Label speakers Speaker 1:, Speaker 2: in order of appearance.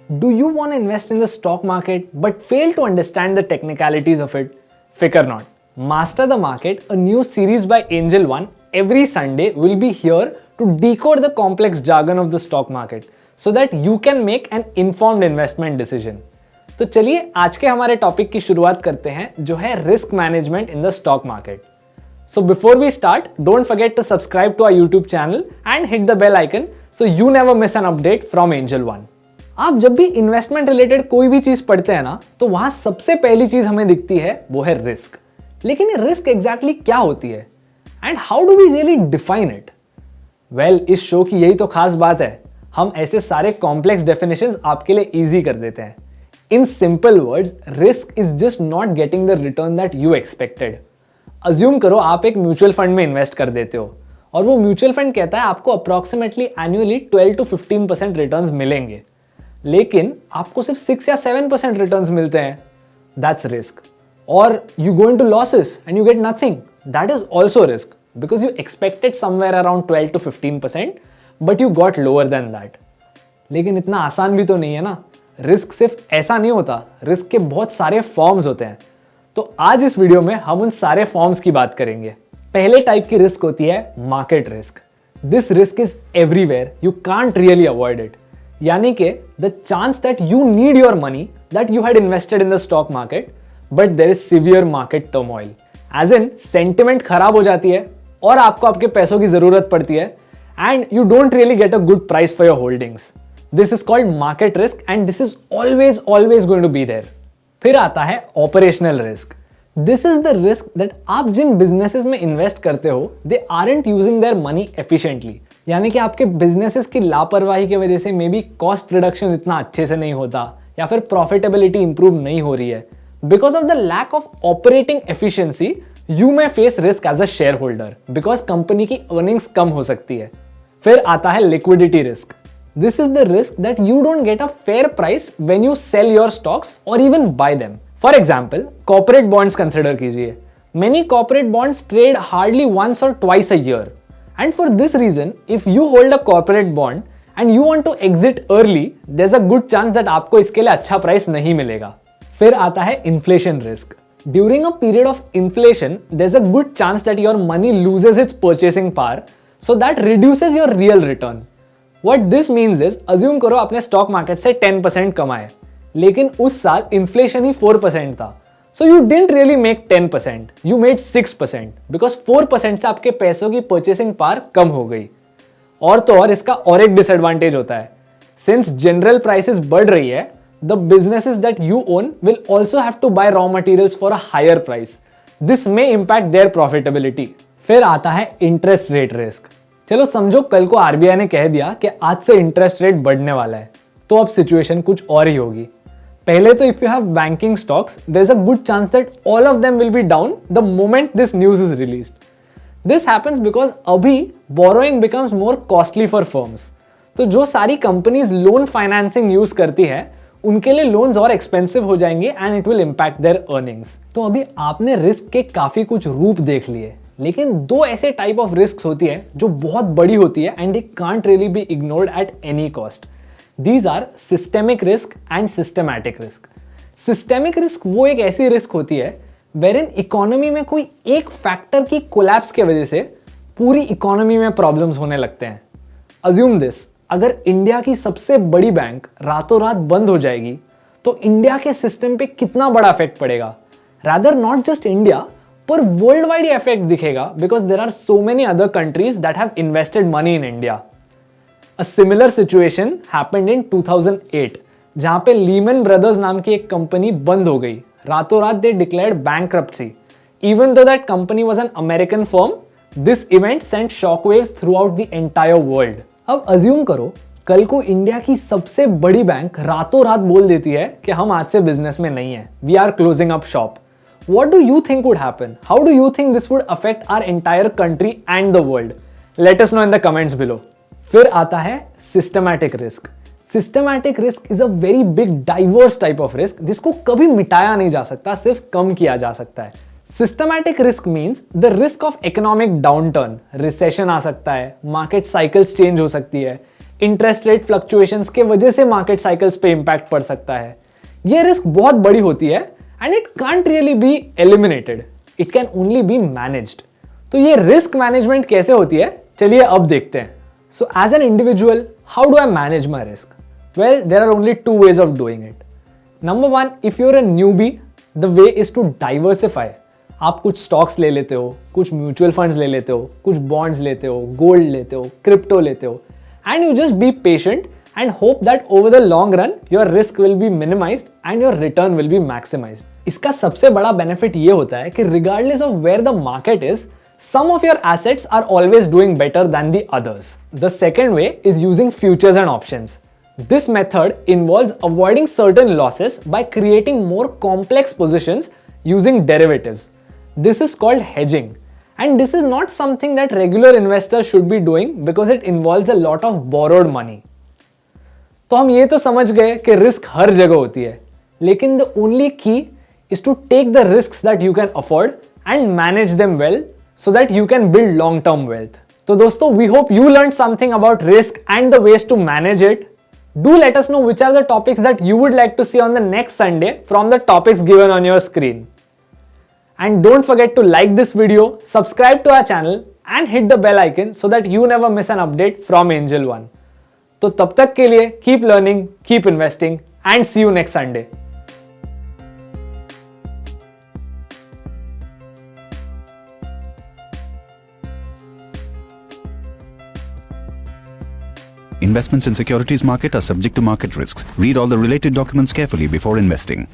Speaker 1: Do you want to invest in the stock market but fail to understand the technicalities of it? Fear not. Master the Market, a new series by Angel One, every Sunday will be here to decode the complex jargon of the stock market so that you can make an informed investment decision. तो चलिए आज के हमारे topic की शुरुआत करते हैं जो है risk management in the stock market. So before we start, don't forget to subscribe to our YouTube channel and hit the bell icon so you never miss an update from Angel One. आप जब भी investment related कोई भी चीज पढ़ते हैं ना, तो वहां सबसे पहली चीज हमें दिखती है वो है रिस्क. लेकिन ये रिस्क एग्जैक्टली क्या होती है and how do we really define it? Well, इस शो की यही तो खास बात है, हम ऐसे सारे कॉम्प्लेक्स डेफिनेशंस आपके लिए इजी कर देते हैं. In simple words, risk is just not getting the return that you expected. Assume करो आप एक म्यूचुअल फंड में इन्वेस्ट कर देते हो और वो म्यूचुअल फंड कहता है आपको अप्रॉक्सीमेटली एनुअली 12 to 15% रिटर्न्स मिलेंगे, लेकिन आपको सिर्फ 6 या 7% रिटर्न्स मिलते हैं. That's risk. और you go into losses and you get nothing. That is also risk because you expected somewhere around 12 to 15% but you got lower than that. लेकिन इतना आसान भी तो नहीं है ना. रिस्क सिर्फ ऐसा नहीं होता, रिस्क के बहुत सारे फॉर्म्स होते हैं. तो आज इस वीडियो में हम उन सारे फॉर्म्स की बात करेंगे. पहले टाइप की रिस्क होती है market risk. This risk is everywhere, you can't really avoid it. यानी कि the chance that you need your money that you had invested in the stock market but there is severe market turmoil. As in sentiment खराब हो जाती है और आपको आपके पैसों की जरूरत पड़ती है and you don't really get a good price for your holdings. This is called market risk and this is always going to be there. फिर आता है operational risk. This is the risk that आप जिन businesses में invest करते हो they aren't using their money efficiently. यानी कि आपके बिजनेसेस की लापरवाही की वजह से मे बी कॉस्ट रिडक्शन इतना अच्छे से नहीं होता या फिर प्रॉफिटेबिलिटी इंप्रूव नहीं हो रही है. Because of the lack of operating efficiency you may face risk as a shareholder because company की अर्निंग्स कम हो सकती है. फिर आता है liquidity risk. This is the risk that you don't get a fair price when you sell your stocks और even buy them. For example, corporate bonds consider कीजिए. Many corporate bonds trade hardly once और twice a year. And for this reason, if you hold a corporate bond and you want to exit early, there's a good chance that आपको इसके लिए अच्छा price नहीं मिलेगा. फिर आता है inflation risk. During a period of inflation, there's a good chance that your money loses its purchasing power, so that reduces your real return. What this means is, assume करो आपने stock market से 10% कमाए, लेकिन उस साल inflation ही 4% था. So you didn't really make 10%, you made 6% because 4% से आपके पैसों की परचेसिंग पावर कम हो गई. और तो और इसका और एक डिसएडवांटेज होता है. सिंस जनरल प्राइसेस बढ़ रही है, the businesses that you own will also have to buy raw materials for a higher price. This may impact their profitability. फिर आता है इंटरेस्ट रेट रिस्क. चलो समझो कल को आरबीआई ने कह दिया कि आज से इंटरेस्ट रेट बढ़ने वाला है, तो अब सिचुएशन कुछ और ही होगी. पहले तो if you have banking stocks, there is a good chance that all of them will be down the moment this news is released. This happens because अभी borrowing becomes more costly for firms. तो जो सारी companies loan financing use करती है उनके लिए loans और expensive हो जाएंगे and it will impact there earnings. तो अभी आपने रिस्क के काफी कुछ रूप देख लिए, लेकिन दो ऐसे टाइप ऑफ रिस्क होती है जो बहुत बड़ी होती है and they can't really be ignored at any cost. These are systemic risk and systematic risk. Systemic risk वो एक ऐसी रिस्क होती है wherein इकोनॉमी में कोई एक फैक्टर की कोलैप्स के वजह से पूरी इकोनॉमी में प्रॉब्लम्स होने लगते हैं. Assume this, अगर इंडिया की सबसे बड़ी बैंक रातों रात बंद हो जाएगी तो इंडिया के सिस्टम पे कितना बड़ा इफेक्ट पड़ेगा. Rather not just इंडिया पर वर्ल्ड वाइड इफेक्ट दिखेगा because there are so many other countries that have invested money in India. A similar situation happened in 2008, जहां पे लीमन ब्रदर्स नाम की एक कंपनी बंद हो गई. रातों रात they declared bankruptcy. Even though that company was an American firm, this event sent shockwaves throughout the entire world. अब assume करो कल को इंडिया की सबसे बड़ी बैंक रातों रात बोल देती है कि हम आज से बिजनेस में नहीं है, we are closing up shop. What do you think would happen? How do you think this would affect our entire country and the world? Let us know in the comments below. फिर आता है systematic risk. Systematic risk is a very big diverse type of risk जिसको कभी मिटाया नहीं जा सकता, सिर्फ कम किया जा सकता है. Systematic risk means the risk of economic downturn. Recession आ सकता है, मार्केट साइकिल्स चेंज हो सकती है, इंटरेस्ट रेट फ्लक्चुएशंस के वजह से मार्केट साइकिल्स पे इंपैक्ट पड़ सकता है। ये रिस्क बहुत बड़ी होती है and it can't really be eliminated, it can only be managed. तो ये रिस्क मैनेजमेंट कैसे होती है, चलिए अब देखते हैं। So as an individual, how do I manage my risk? Well, there are only two ways of doing it. Number one, if you're a newbie, the way is to diversify. आप कुछ stocks ले लेते हो, कुछ mutual funds ले लेते हो, कुछ बॉन्ड्स लेते हो, गोल्ड लेते हो, क्रिप्टो लेते हो, and you just be patient and hope that over the long run your risk will be minimized and your return will be maximized. इसका सबसे बड़ा बेनिफिट ये होता है कि regardless of where the market is, some of your assets are always doing better than the others. The second way is using futures and options. This method involves avoiding certain losses by creating more complex positions using derivatives. This is called hedging. And this is not something that regular investors should be doing because it involves a lot of borrowed money. तो हम ये तो समझ गए कि risk हर जगह होती है, लेकिन the only key is to take the risks that you can afford and manage them well so that you can build long term wealth. तो दोस्तों, we hope you learn something about risk and the ways to manage it. Do let us know which are the topics that you would like to see on the next Sunday from the topics given on your screen. And don't forget to like this video, subscribe to our channel and hit the bell icon so that you never miss an update from Angel One. तो तब तक के लिए keep learning, keep investing and see you next Sunday.
Speaker 2: Investments in securities market are subject to market risks. Read all the related documents carefully before investing.